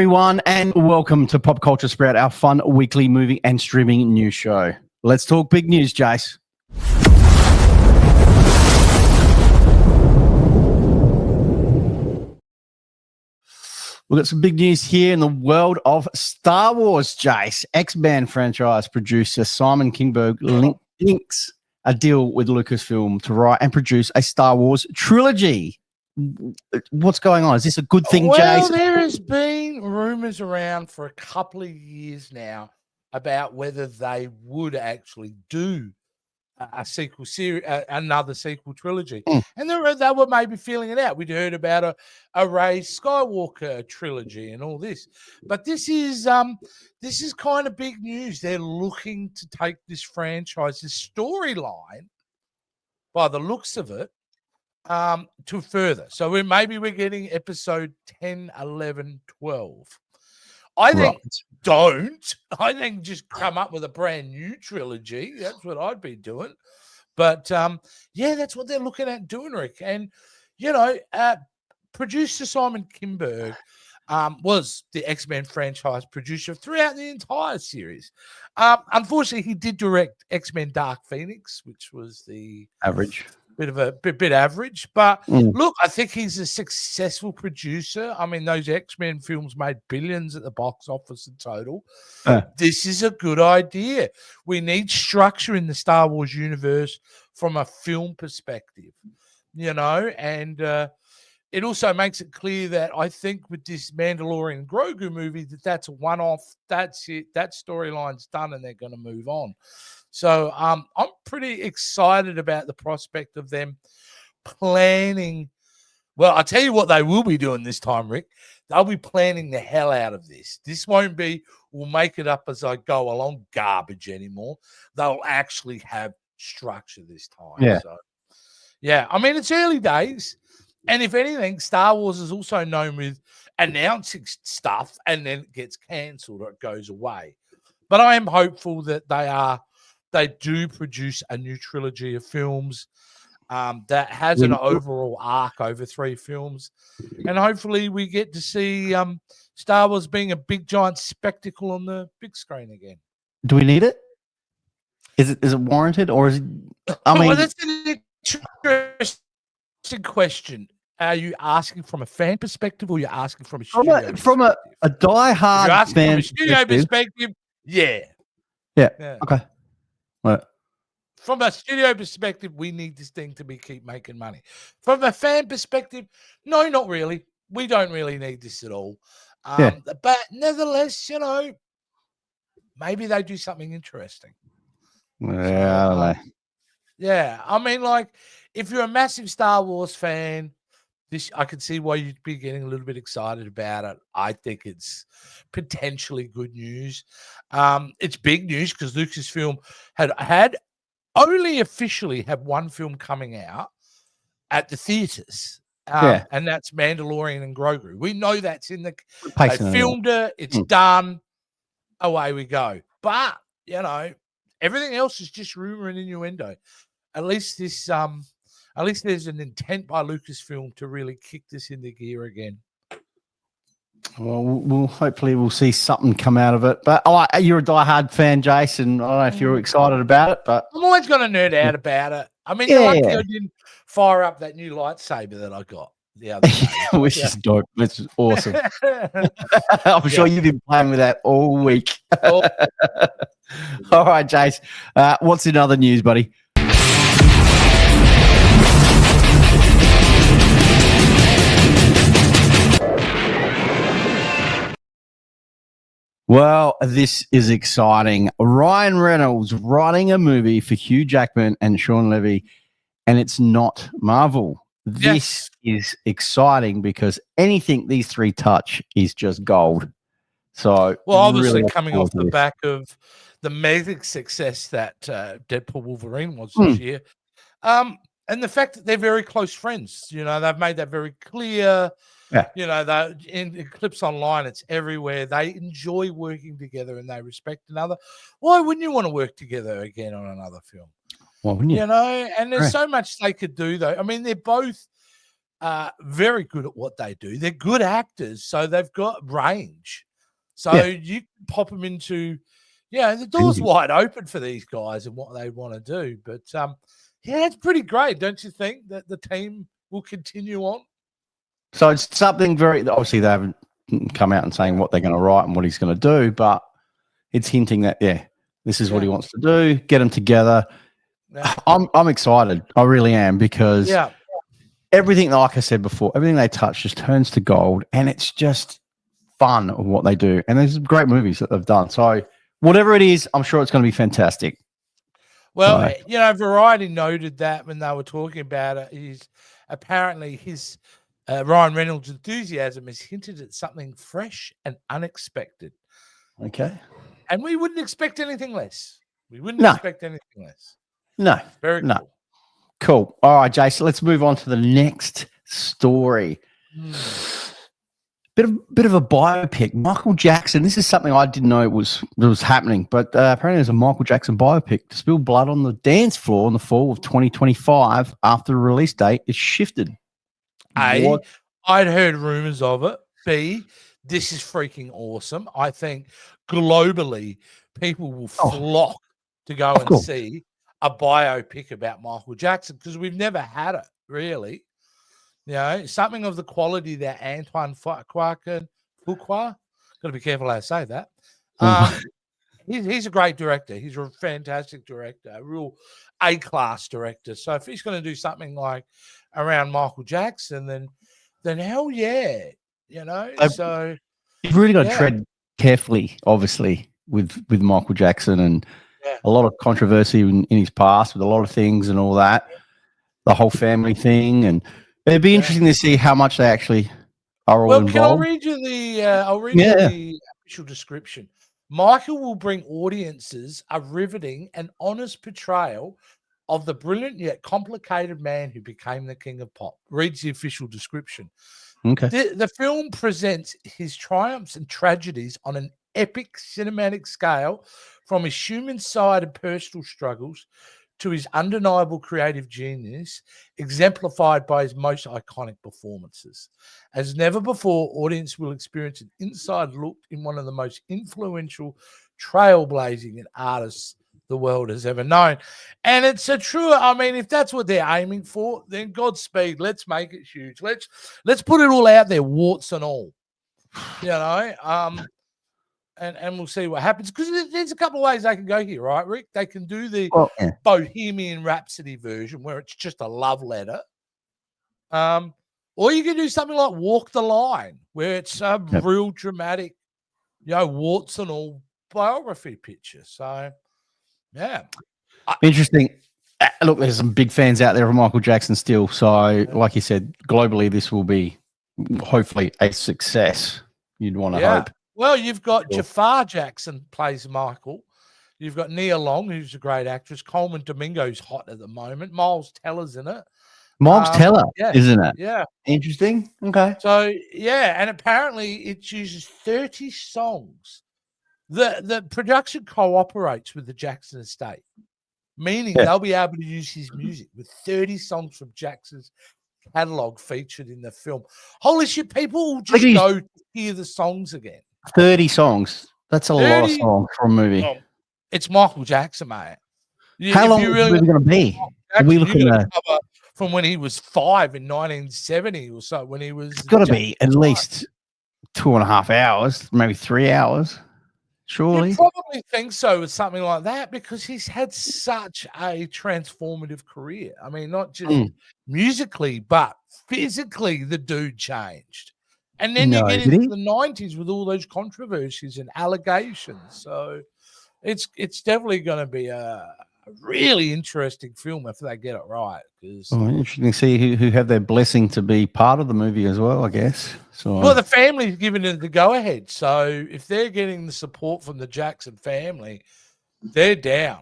everyone, and welcome to Pop Culture Sprout, our fun weekly movie and streaming news show. Let's talk big news, Jace. We've got some big news here in the world of Star Wars, Jace. X-Men franchise producer Simon Kinberg links a deal with Lucasfilm to write and produce a Star Wars trilogy. What's going on? Is this a good thing, Jace? Well, there has been rumors around for a couple of years now about whether they would actually do a sequel series, another sequel trilogy, and they were maybe feeling it out. We'd heard about a Rey Skywalker trilogy and all this, but this is kind of big news. They're looking to take this franchise, this storyline, by the looks of it, to further. So we're getting episode 10, 11, 12. I think I think just come up with a brand new trilogy. That's what I'd be doing. But yeah, that's what they're looking at doing, Rick. And producer Simon Kinberg was the X-Men franchise producer throughout the entire series. Unfortunately, he did direct X-Men Dark Phoenix, which was the average. Bit average, but look, I think he's a successful producer. I mean, those X-Men films made billions at the box office in total. This is a good idea. We need structure in the Star Wars universe from a film perspective, and it also makes it clear that I think with this Mandalorian Grogu movie that's a one-off. That's it. That storyline's done, and they're going to move on. So I'm pretty excited about the prospect of them planning. Well, I'll tell you what they will be doing this time, Rick. They'll be planning the hell out of this. This won't be, we'll make it up as I go along garbage anymore. They'll actually have structure this time. Yeah. So, yeah, I mean, it's early days. And if anything, Star Wars is also known with announcing stuff and then it gets cancelled or it goes away. But I am hopeful that they do produce a new trilogy of films that has an overall arc over 3 films. And hopefully we get to see Star Wars being a big, giant spectacle on the big screen again. Do we need it? Is it warranted? Or is it... Well, that's an interesting question. Are you asking from a fan perspective or are you asking from a studio perspective? From a diehard fan from a studio perspective, yeah. Okay. What? From a studio perspective, we need this thing to keep making money. From a fan perspective, no, not really. We don't really need this at all. But nevertheless, maybe they do something interesting. Yeah, I don't know. Yeah, I mean, like, if you're a massive Star Wars fan, I can see why you'd be getting a little bit excited about it. I think it's potentially good news. It's big news because Lucasfilm had only officially had one film coming out at the theaters, and that's Mandalorian and Grogu. We know that's in the. They filmed it. It's done. Away we go. But everything else is just rumor and innuendo. At least this. At least there's an intent by Lucasfilm to really kick this into gear again. Well, we'll hopefully see something come out of it. But you're a diehard fan, Jason. I don't know if you're excited about it, but I'm always going to nerd out about it. I mean, you're lucky I didn't fire up that new lightsaber that I got the other day. Which is dope. Which is awesome. I'm sure you've been playing with that all week. All right, Jace. What's in other news, buddy? Well, this is exciting. Ryan Reynolds writing a movie for Hugh Jackman and Sean Levy, and it's not Marvel. This is exciting because anything these three touch is just gold. So, well, obviously really coming off the back of the amazing success that Deadpool Wolverine was this year, and the fact that they're very close friends. They've made that very clear. That in clips online, it's everywhere. They enjoy working together and they respect another. Why wouldn't you want to work together again on another film? Why wouldn't you? And there's so much they could do, though. I mean, they're both very good at what they do. They're good actors, so they've got range. So you can pop them into, the door's wide open for these guys and what they want to do. But it's pretty great, don't you think, that the team will continue on? So it's something very, obviously they haven't come out and saying what they're going to write and what he's going to do, but it's hinting that, this is what he wants to do, get them together. Yeah. I'm excited. I really am, because everything, like I said before, everything they touch just turns to gold, and it's just fun of what they do. And there's great movies that they've done. So whatever it is, I'm sure it's going to be fantastic. Well, Variety noted that when they were talking about it, apparently his Ryan Reynolds' enthusiasm is hinted at something fresh and unexpected. Okay. And we wouldn't expect anything less. We wouldn't expect anything less. No. Very cool. Cool. All right, Jason, let's move on to the next story. Bit of a biopic. Michael Jackson. This is something I didn't know was happening, but apparently there's a Michael Jackson biopic to spill blood on the dance floor in the fall of 2025 after the release date is shifted. A, I'd heard rumors of it. B, this is freaking awesome. I think globally people will flock to go and see a biopic about Michael Jackson, because we've never had it, really. Something of the quality that Antoine Fuqua, got to be careful how I say that. He's a great director. He's a fantastic director, a real A-class director. So if he's going to do something like around Michael Jackson, then hell yeah, So you've really got to tread carefully, obviously, with Michael Jackson, and a lot of controversy in his past with a lot of things and all that, the whole family thing, and it'd be interesting to see how much they actually are all involved. Can I read you the official description? Michael will bring audiences a riveting and honest portrayal of the brilliant yet complicated man who became the king of pop. Reads the official description. Okay. The film presents his triumphs and tragedies on an epic cinematic scale, from his human side and personal struggles to his undeniable creative genius, exemplified by his most iconic performances. As never before, audience will experience an inside look in one of the most influential, trailblazing artists the world has ever known. And it's a true, if that's what they're aiming for, then Godspeed. Let's make it huge. Let's put it all out there, warts and all. And we'll see what happens, because there's a couple of ways they can go here, right, Rick? They can do the Bohemian Rhapsody version, where it's just a love letter. Or you can do something like Walk the Line, where it's a real dramatic, warts and all biography picture. So, interesting. Look, there's some big fans out there of Michael Jackson still. So, like you said, globally, this will be hopefully a success. You'd want to hope. Well, you've got Jafar Jackson plays Michael. You've got Nia Long, who's a great actress. Coleman Domingo's hot at the moment. Miles Teller's in it. Miles Teller, isn't it? Yeah. Interesting. Okay. So, and apparently it uses 30 songs. The production cooperates with the Jackson estate, meaning they'll be able to use his music with 30 songs from Jackson's catalog featured in the film. Holy shit, people will just go to hear the songs again. 30 songs. That's a lot of songs for a movie. It's Michael Jackson, mate. How long is the movie going to be? Are we looking at from when he was 5 in 1970 or so? When he was, it's got to be at least 2.5 hours, maybe 3 hours. Surely, you probably think so, with something like that, because he's had such a transformative career. Not just musically, but physically, the dude changed. And then you get into the 90s with all those controversies and allegations. So it's definitely going to be a really interesting film if they get it right. Interesting to see who have their blessing to be part of the movie as well, I guess. So, well, the family's given it the go-ahead. So if they're getting the support from the Jackson family, they're down.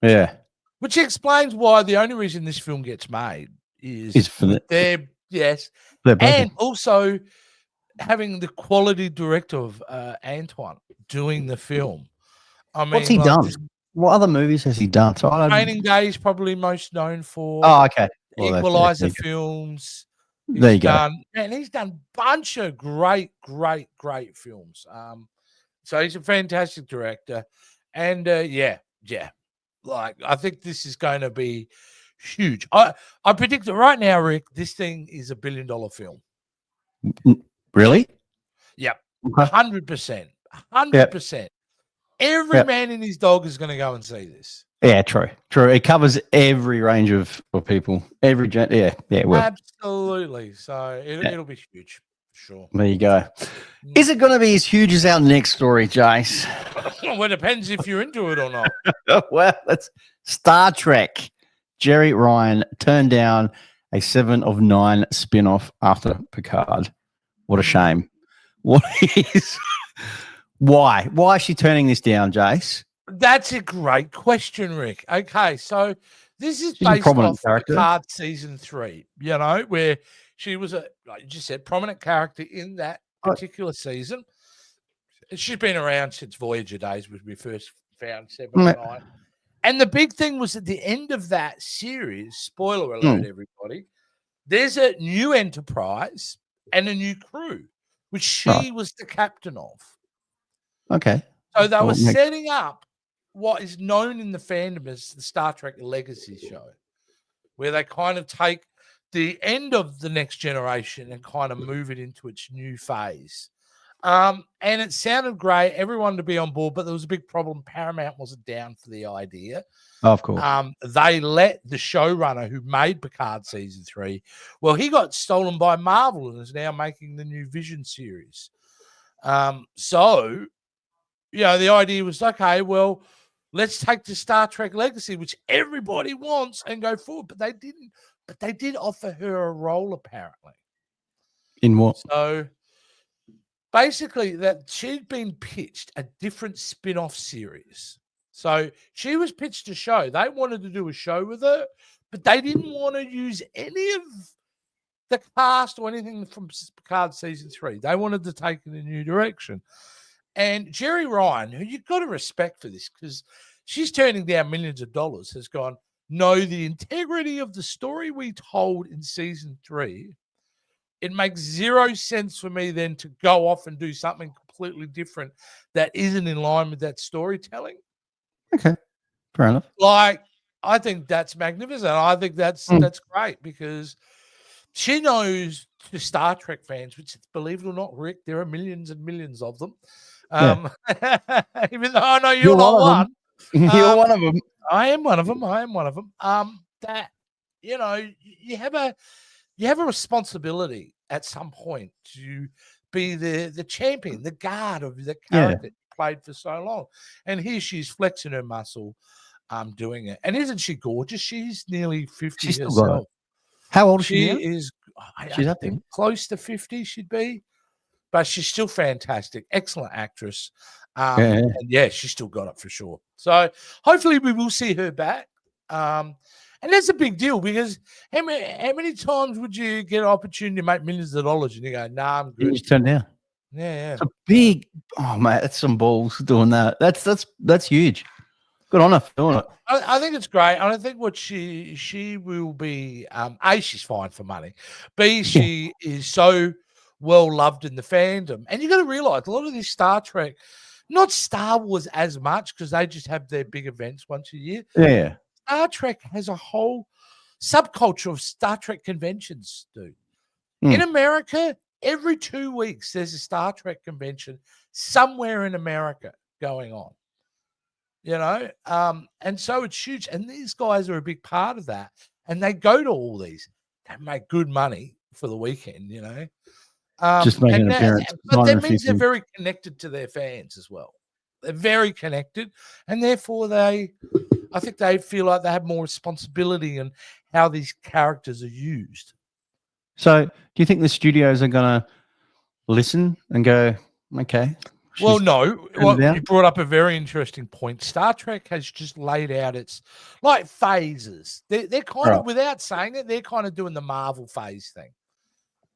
Yeah. Which explains why the only reason this film gets made is for and also having the quality director of Antoine doing the film. What's he done? What other movies has he done? Training Day is probably most known for. Oh, okay. Equalizer films. There you go. He's done a bunch of great films. So he's a fantastic director. And yeah. Like, I think this is going to be huge. I predict that right now, Rick, this thing is $1 billion film. Really? Yep. Okay. 100%. 100%. Every man and his dog is going to go and see this. Yeah, true. It covers every range of people. It will. Absolutely. So it'll be huge. Sure. There you go. Is it going to be as huge as our next story, Jace? Well, it depends if you're into it or not. Well, that's Star Trek. Jerry Ryan turned down a 7 of 9 spin-off after Picard. What a shame. What is... Why? Why is she turning this down, Jace? That's a great question, Rick. Okay, so this is based off Picard season 3, where she was like you just said, prominent character in that particular season. She's been around since Voyager days, when we first found 7 of 9. And the big thing was at the end of that series, spoiler alert, everybody, there's a new Enterprise and a new crew, which she was the captain of. Okay. So they were setting up what is known in the fandom as the Star Trek Legacy show, where they kind of take the end of the Next Generation and kind of move it into its new phase. And it sounded great, everyone to be on board, but there was a big problem. Paramount wasn't down for the idea. Of course. They let the showrunner who made Picard season 3, well, he got stolen by Marvel and is now making the new Vision series. So, the idea was, okay, well, let's take the Star Trek Legacy, which everybody wants, and go forward. But they didn't. But they did offer her a role, apparently. In what? So basically, that she'd been pitched a different spin-off series. So she was pitched a show. They wanted to do a show with her, but they didn't want to use any of the cast or anything from Picard season 3. They wanted to take it in a new direction. And Jerry Ryan, who you've got to respect for this, because she's turning down millions of dollars, has gone, no, the integrity of the story we told in season 3, it makes zero sense for me then to go off and do something completely different that isn't in line with that storytelling. Okay, fair enough. Like, I think that's magnificent. I think that's great, because she knows the Star Trek fans, which, believe it or not, Rick, there are millions and millions of them. Even though I know you're not one. You're one of them. I am one of them. That you have a responsibility at some point to be the champion, the guard of the character you played for so long. And here she's flexing her muscle, doing it. And isn't she gorgeous? She's nearly 50 herself. How old is she? She's I think close to 50 she'd be. But she's still fantastic. Excellent actress. And she's still got it for sure. So hopefully we will see her back. And that's a big deal, because how many times would you get an opportunity to make millions of dollars and you go, nah, I'm good. You just turn down. Yeah. It's a big, mate, that's some balls doing that. That's huge. Good on her for doing it. I think it's great. And I think what she will be, A, she's fine for money. B, she is so well loved in the fandom. And you got to realize a lot of this Star Trek, not Star Wars as much, because they just have their big events once a year. Yeah. Star Trek has a whole subculture of Star Trek conventions, dude. In America, every 2 weeks, there's a Star Trek convention somewhere in America going on. And so it's huge. And these guys are a big part of that. And they go to all these. They make good money for the weekend, Just making an appearance. But that means they're very connected to their fans as well. They're very connected. And therefore, I think they feel like they have more responsibility in how these characters are used. So do you think the studios are going to listen and go, okay? Well, no. Well, you brought up a very interesting point. Star Trek has just laid out its like phases. They're kind of, without saying it, they're kind of doing the Marvel phase thing.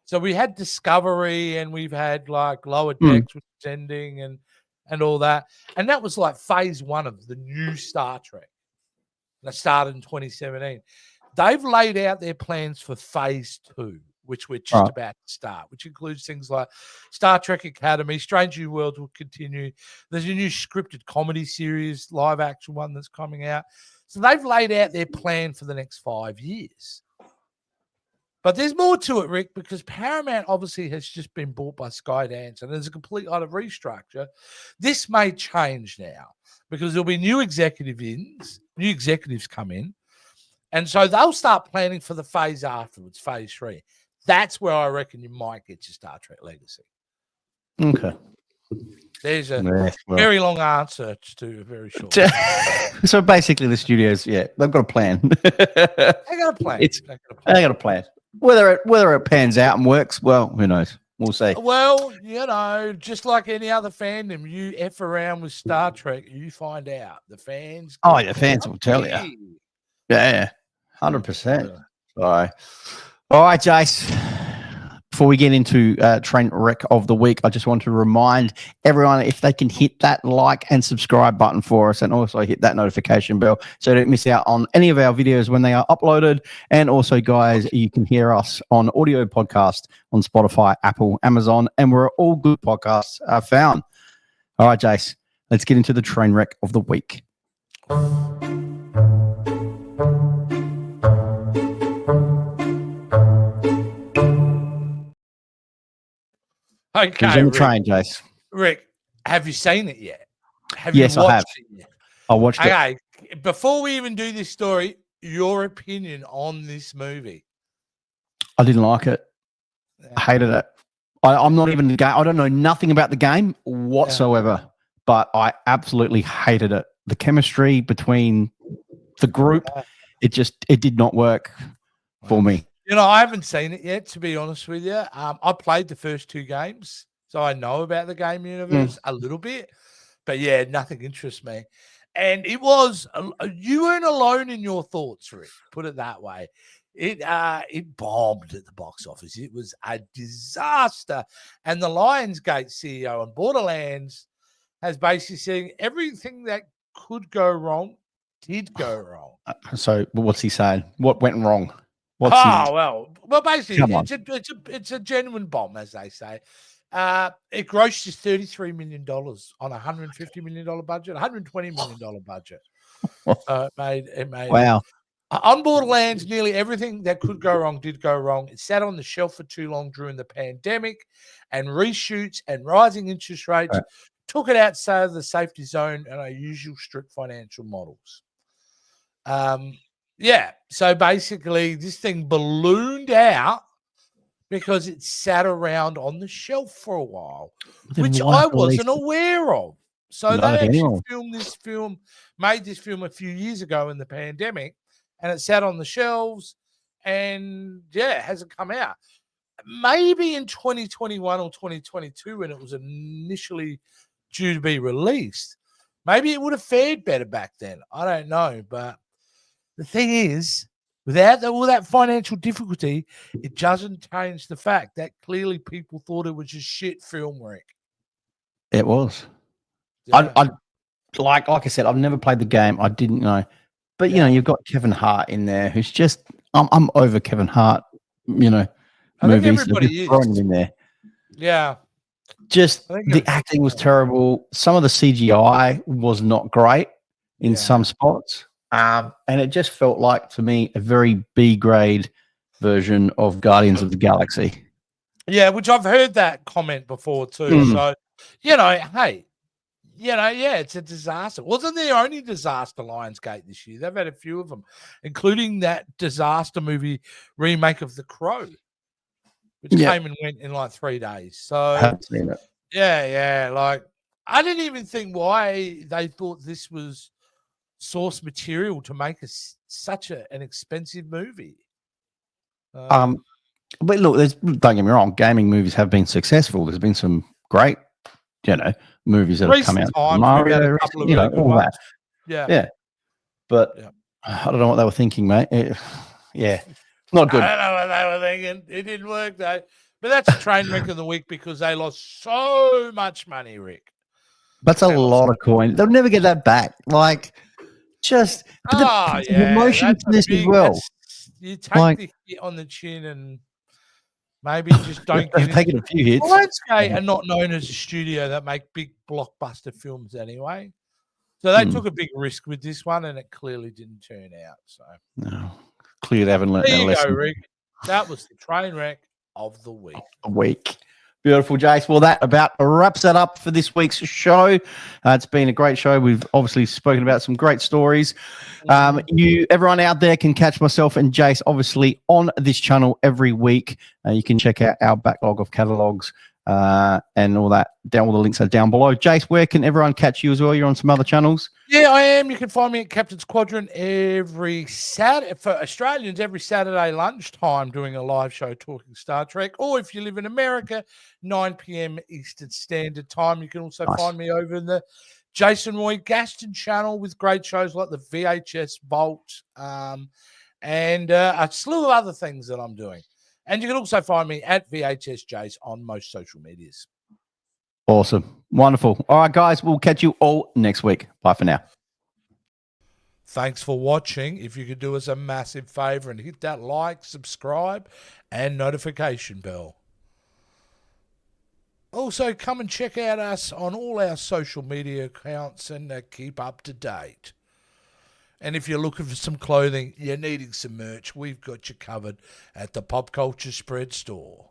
So we had Discovery and we've had like Lower Decks, which is ending and all that. And that was like phase 1 of the new Star Trek. That started in 2017. They've laid out their plans for phase 2, which we're just about to start, which includes things like Star Trek Academy, Strange New Worlds will continue. There's a new scripted comedy series, live action one that's coming out. So they've laid out their plan for the next 5 years. But there's more to it, Rick, because Paramount obviously has just been bought by Skydance, and there's a complete utter restructure. This may change now because there'll be new executives come in, and so they'll start planning for the phase afterwards, phase 3. That's where I reckon you might get your Star Trek Legacy. Okay. There's a very long answer to a very short. So basically, the studios, they've got a plan. They got a plan. They got a plan. Whether it pans out and works, well, who knows? We'll see. Well, just like any other fandom, you F around with Star Trek, you find out. The fans. Oh, yeah, fans will tell you. Yeah, 100%. All right, Jace. Before we get into Train Wreck of the Week, I just want to remind everyone if they can hit that like and subscribe button for us, and also hit that notification bell so you don't miss out on any of our videos when they are uploaded. And also, guys, you can hear us on audio podcast on Spotify, Apple, Amazon, and where all good podcasts are found. All right, Jace, let's get into the Train Wreck of the Week. Okay, on the train, Jace. Rick, have you seen it yet? Yes, I have. I watched it. Okay, before we even do this story, your opinion on this movie? I didn't like it. I hated it. I'm not even the game. I don't know nothing about the game whatsoever, but I absolutely hated it. The chemistry between the group, it did not work for me. I haven't seen it yet, to be honest with you. I played the first 2 games, so I know about the game universe a little bit. But, nothing interests me. And it was – you weren't alone in your thoughts, Rick, put it that way. It bombed at the box office. It was a disaster. And the Lionsgate CEO on Borderlands has basically said everything that could go wrong did go wrong. So what's he saying? What went wrong? Well, basically, it's a genuine bomb, as they say. It grossed just $33 million on a $150 million budget, $120 million budget. So it made wow. On Borderlands, nearly everything that could go wrong did go wrong. It sat on the shelf for too long during the pandemic, and reshoots and rising interest rates took it outside of the safety zone and our usual strict financial models. So basically this thing ballooned out because it sat around on the shelf for a while, which I wasn't aware of. So they actually made this film a few years ago in the pandemic, and it sat on the shelves and it hasn't come out. Maybe in 2021 or 2022 when it was initially due to be released, maybe it would have fared better back then. I don't know, but the thing is, without all that financial difficulty, it doesn't change the fact that clearly people thought it was a shit film, Rick. It was. Yeah. I like I said, I've never played the game. I didn't know, but you've got Kevin Hart in there, who's just I'm over Kevin Hart. Movies. Everybody is throwing him in there. Yeah. Just the acting was terrible. Some of the CGI was not great in some spots. And it just felt like, to me, a very B-grade version of Guardians of the Galaxy. Yeah, which I've heard that comment before too. So, hey, it's a disaster. Wasn't the only disaster Lionsgate this year. They've had a few of them, including that disaster movie remake of The Crow, which came and went in like 3 days. So, I haven't seen it. Yeah. Like, I didn't even think why they thought this was source material to make such an expensive movie. But look, don't get me wrong, gaming movies have been successful. There's been some great, movies that have come out. Mario, all that. Yeah. But I don't know what they were thinking, mate. Not good. I don't know what they were thinking. It didn't work though. But that's a train wreck of the week because they lost so much money, Rick. That's a lot of coin. They'll never get that back. Like, just the emotion to this as well. You take the hit on the chin and Maybe just don't get taken a few hits. Lionsgate are not known as a studio that make big blockbuster films anyway. So they took a big risk with this one, and it clearly didn't turn out. So no, clearly they haven't learned there their you go, lesson. Rick. That was the train wreck of the week. Beautiful, Jace. Well, that about wraps it up for this week's show. It's been a great show. We've obviously spoken about some great stories. Everyone out there can catch myself and Jace, obviously, on this channel every week. You can check out our backlog of catalogs and all that. All the links are down below. Jace, where can everyone catch you as well? You're on some other channels. Yeah, I am. You can find me at Captain's Quadrant every Saturday, for Australians, every Saturday lunchtime, doing a live show talking Star Trek. Or if you live in America, 9 p.m. Eastern Standard Time. You can also find me over in the Jason Roy Gaston channel with great shows like the VHS Vault and a slew of other things that I'm doing. And you can also find me at VHS Jace on most social medias. Awesome. Wonderful. All right, guys, we'll catch you all next week. Bye for now. Thanks for watching. If you could do us a massive favor and hit that like, subscribe, and notification bell. Also, come and check out us on all our social media accounts and keep up to date. And if you're looking for some clothing, you're needing some merch, we've got you covered at the Pop Culture Spread store.